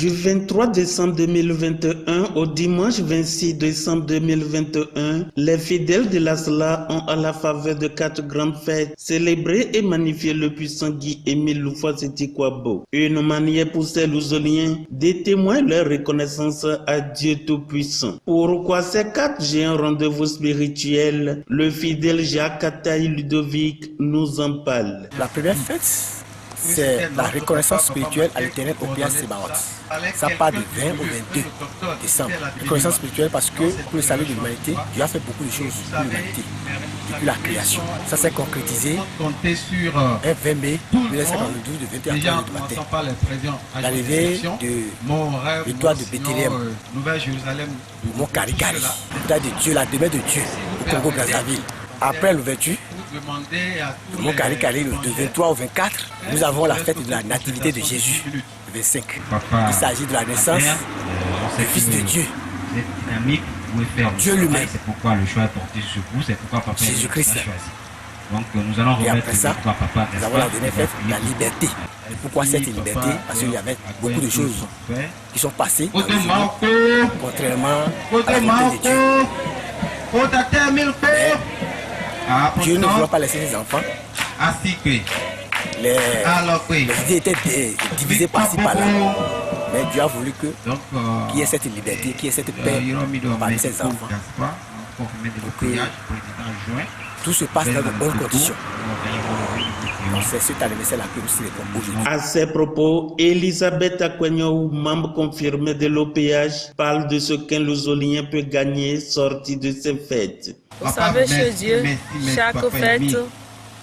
Du 23 décembre 2021 au dimanche 26 décembre 2021, les fidèles de l'Asla ont, à la faveur de 4 grandes fêtes, célébré et magnifié le puissant Guy-Émile Loufa-Seti-Kwabo. Une manière pour ces Lousoliens de témoigner leur reconnaissance à Dieu Tout-Puissant. Pourquoi ces 4 géants rendez-vous spirituels, le fidèle Jacques Ataï Ludovic nous en parle. La première fête, c'est la reconnaissance spirituelle à l'Éternel au Péage Sébaoth. Ça part du 20 au 22 décembre. Reconnaissance spirituelle parce que pour le salut de l'humanité, Dieu a fait beaucoup de choses pour l'humanité depuis la création. Ça s'est concrétisé un 20 mai 1992 de 21h du matin. L'arrivée de l'étoile de Bethléem, du mont Karikari, l'étoile de Dieu, la demeure de Dieu au Congo-Brazzaville. Après l'ouverture, le mont Karikari, du 23 au 24, nous avons la fête de la nativité de Jésus, le 25. Il s'agit de la naissance du Fils de Dieu, Dieu lui-même. C'est pourquoi le choix est porté sur vous, c'est pourquoi papa Jésus-Christ. Donc nous allons remettre. Et après ça, nous avons la dernière fête, la liberté. Et pourquoi cette liberté? Parce qu'il y avait beaucoup de choses qui sont passées dans le monde, contrairement à la volonté de Dieu. Mais Dieu ne voulait pas laisser ses enfants. Les idées étaient divisées par-ci par-là. Mais Dieu a voulu qu'il y ait cette liberté, qu'il y ait cette paix parmi ses enfants. Tout se passe dans de bonnes conditions. Donc c'est cet anniversaire-là que nous célébrons aujourd'hui. À ces propos, Elisabeth Akwenyo, membre confirmé de l'OPH, parle de ce qu'un Louzolien peut gagner sorti de ces fêtes. Vous savez, chez Dieu, chaque fête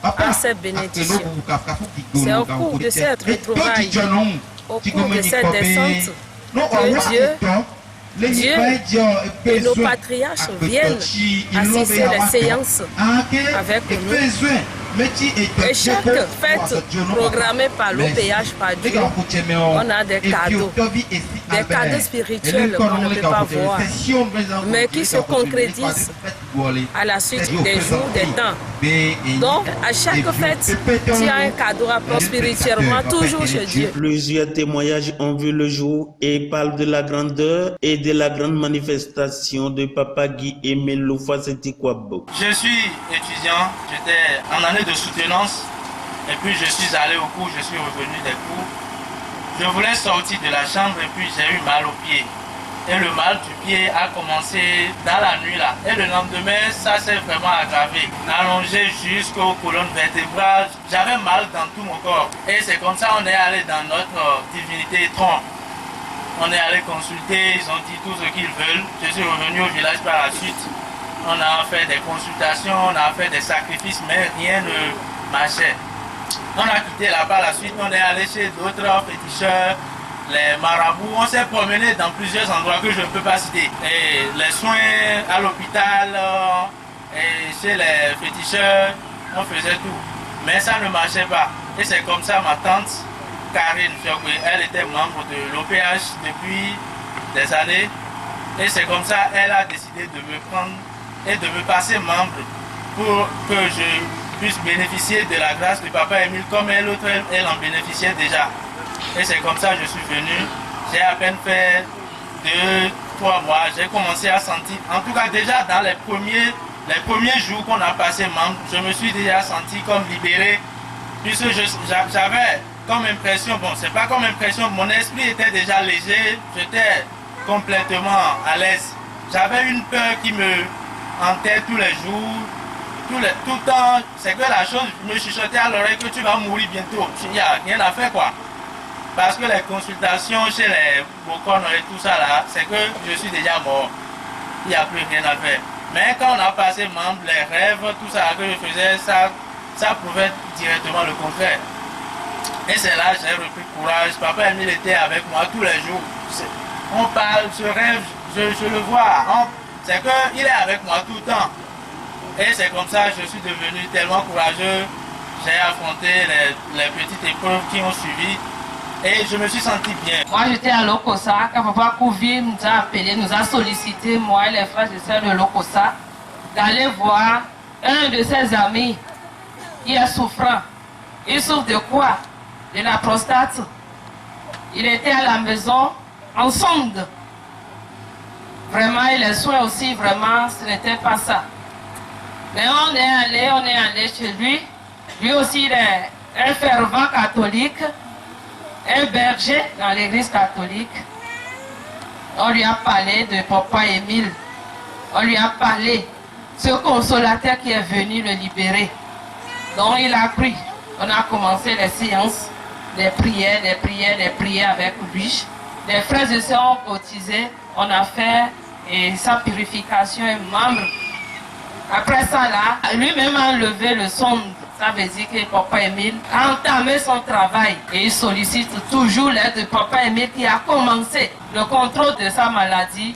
a ses bénédictions. C'est au cours de cette retrouvaille, au cours de cette descente, que Dieu et nos patriarches viennent assister les séances avec nous. Et chaque fête programmée par l'OPH, par Dieu, on a des cadeaux spirituels qu'on ne peut pas voir, mais qui se concrétisent à la suite des jours, des temps. Donc, à chaque fête, tu as un cadeau à prendre spirituellement, toujours chez Dieu. Plusieurs témoignages ont vu le jour et parlent de la grandeur et de la grande manifestation de Papa Guy-Émile Loufa-Seti-Kwabo. Je suis étudiant, j'étais en année de soutenance et puis je suis allé au cours, je suis revenu des cours. Je voulais sortir de la chambre et puis j'ai eu mal au pied. Et le mal du pied a commencé dans la nuit là. Et le lendemain, ça s'est vraiment aggravé. Allongé jusqu'aux colonnes vertébrales, j'avais mal dans tout mon corps. Et c'est comme ça on est allé dans notre divinité tronc. On est allé consulter, ils ont dit tout ce qu'ils veulent. Je suis revenu au village par la suite. On a fait des consultations, on a fait des sacrifices, mais rien ne marchait. On a quitté là-bas la suite, on est allé chez d'autres féticheurs, les marabouts. On s'est promené dans plusieurs endroits que je ne peux pas citer. Et les soins à l'hôpital, et chez les féticheurs, on faisait tout. Mais ça ne marchait pas. Et c'est comme ça ma tante, Karine Fiokwe, elle était membre de l'OPH depuis des années. Et c'est comme ça elle a décidé de me prendre et de me passer membre pour que je puisse bénéficier de la grâce de Papa Émile comme elle en bénéficiait déjà. Et c'est comme ça que je suis venu. J'ai à peine fait 2-3 mois. J'ai commencé à sentir, en tout cas déjà dans les premiers jours qu'on a passé membre, je me suis déjà senti comme libéré. Puisque j'avais comme impression, bon c'est pas comme impression, mon esprit était déjà léger, j'étais complètement à l'aise. J'avais une peur qui me hantait tous les jours. Tout le temps, c'est que la chose me chuchotait à l'oreille que tu vas mourir bientôt. Il n'y a rien à faire quoi. Parce que les consultations chez les Bokono et tout ça là, c'est que je suis déjà mort. Il n'y a plus rien à faire. Mais quand on a passé membre, les rêves, tout ça que je faisais, ça prouvait directement le contraire. Et c'est là que j'ai repris courage. Papa Émile était avec moi tous les jours. On parle, je rêve, je le vois. C'est qu'il est avec moi tout le temps. Et c'est comme ça que je suis devenu tellement courageux. J'ai affronté les petites épreuves qui ont suivi. Et je me suis senti bien. Moi j'étais à Lokossa, quand Papa Kouvi nous a appelé, nous a sollicité, moi et les frères et sœurs de Lokossa, d'aller voir un de ses amis qui est souffrant. Il souffre de quoi? De la prostate. Il était à la maison, en sonde. Vraiment, et les soins aussi, vraiment, ce n'était pas ça. Mais on est allé chez lui. Lui aussi, il est un fervent catholique, un berger dans l'église catholique. On lui a parlé de Papa Émile. On lui a parlé de ce consolateur qui est venu le libérer. Donc il a pris. On a commencé les séances, des prières avec lui. Les frères et sœurs ont cotisé. On a fait sa purification et membre. Après ça, là, lui-même a enlevé le sonde. Ça veut dire que Papa Émile a entamé son travail et il sollicite toujours l'aide de Papa Émile qui a commencé le contrôle de sa maladie.